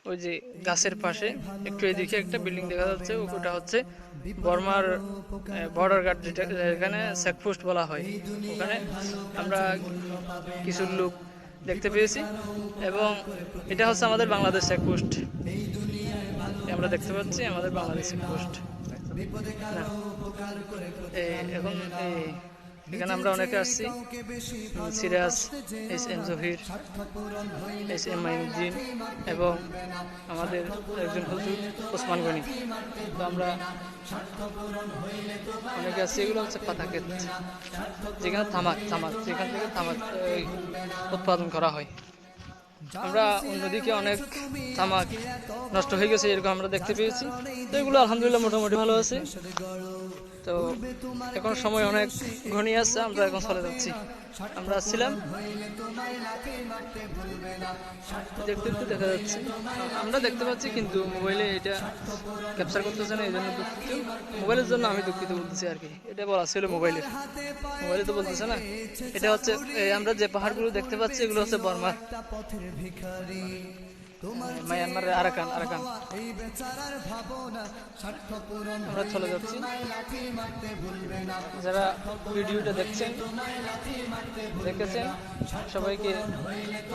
ওই যে গাছের পাশে একটু এদিকে একটা বিল্ডিং দেখা যাচ্ছে, ওটা হচ্ছে বর্মার বর্ডার গার্ড, যেটা এখানে চেকপোস্ট বলা হয়। ওখানে আমরা কিছু লোক দেখতে পেয়েছি, এবং এটা হচ্ছে আমাদের বাংলাদেশ চেকপোস্ট। আমরা দেখতে পাচ্ছি আমাদের বাংলাদেশ চেকপোস্ট না। এখন এখানে আমরা অনেকে আসছি, Siraj, S M Zahir, S M Mainuddin, এবং আমাদের একজন হুজুর ওসমান গনি। তো আমরা অনেকে আসছি। এগুলো হচ্ছে পাতা ক্ষেত, যেখানে তামাক তামাক যেখান থেকে তামাক উৎপাদন করা হয়। আমরা অন্যদিকে অনেক তামাক নষ্ট হয়ে গেছে এরকম আমরা দেখতে পেয়েছি। তো এগুলো আলহামদুলিল্লাহ মোটামুটি ভালো আছে। তো এখন সময় অনেক ঘনিয়ে আসছে, আমরা এখন চলে যাচ্ছি। আমরা আসছিলাম দেখতে দেখতে দেখা যাচ্ছে, আমরা দেখতে পাচ্ছি, কিন্তু মোবাইলে এটা ক্যাপচার করতেছে না, এই জন্য দুঃখিত। মোবাইলের জন্য আমি দুঃখিত বলতেছি আর কি। এটা বলা ছিল মোবাইলে তো বলতেছে না। এটা হচ্ছে আমরা যে পাহাড়গুলো দেখতে পাচ্ছি, এগুলো হচ্ছে বর্মার, মায়ানমারের আরাকান আরাকান। আমরা চলে যাচ্ছি। যারা ভিডিওটা দেখেছেন সবাইকে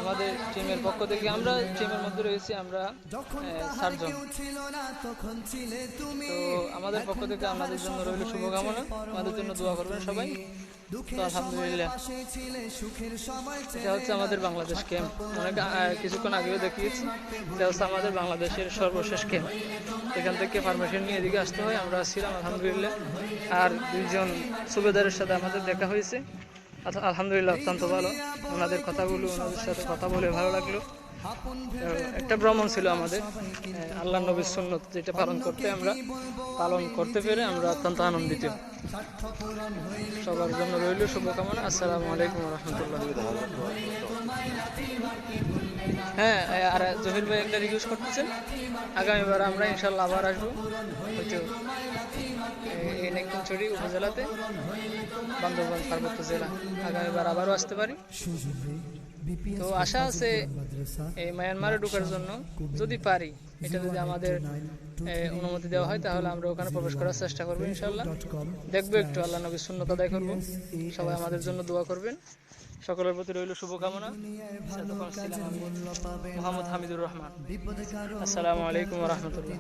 আমাদের টিমের পক্ষ থেকে, আমরা টিমের মধ্যে রয়েছি আমরা 7 জন। তো আমাদের পক্ষ থেকে আমাদের জন্য রইল শুভকামনা, আমাদের জন্য দোয়া করবেন সবাই। তো আলহামদুলিল্লাহ, এটা হচ্ছে আমাদের বাংলাদেশ ক্যাম্প। অনেক কিছুক্ষণ আগেও দেখিয়েছি, এটা হচ্ছে আমাদের বাংলাদেশের সর্বশেষ ক্যাম্প। এখান থেকে পারমিশন নিয়ে এদিকে আসতে হয়। আমরা ছিলাম আলহামদুলিল্লাহ। আর 2 জন সুবেদারের সাথে আমাদের দেখা হয়েছে, আলহামদুলিল্লাহ অত্যন্ত ভালো। ওনাদের সাথে কথা বলে ভালো লাগলো। একটা ভ্রমণ ছিল আমাদের, আল্লাহ নবীর সুন্নত যেটা পালন করতে পেরে আমরা অত্যন্ত আনন্দিত। সবার জন্য রইল শুভকামনা। আসসালামু আলাইকুম রহমতুল্লাহ। হ্যাঁ, আর জহির ভাই একটা রিকোয়েস্ট করতেছেন, আগামীবার আমরা ইনশাল্লাহ আবার আসবো, হয়তো এই নেকচুরি উপজেলাতে, বান্দরবান পার্বত্য জেলা। আগামীবার আবারও আসতে পারি। তো আশা আছে এই মায়ানমারে ঢোকার জন্য, যদি পারি, এটা যদি আমাদের অনুমতি দেওয়া হয়, তাহলে আমরা ওখানে প্রবেশ করার চেষ্টা করবো ইনশাল্লাহ। দেখবো, একটু আল্লাহ নবীর সুন্নত আদায় করবো। সবাই আমাদের জন্য দোয়া করবেন। সকলের প্রতি রইল শুভকামনা। মোহাম্মদ হামিদুর রহমান। আসসালামু আলাইকুম রহমতুল্লাহ।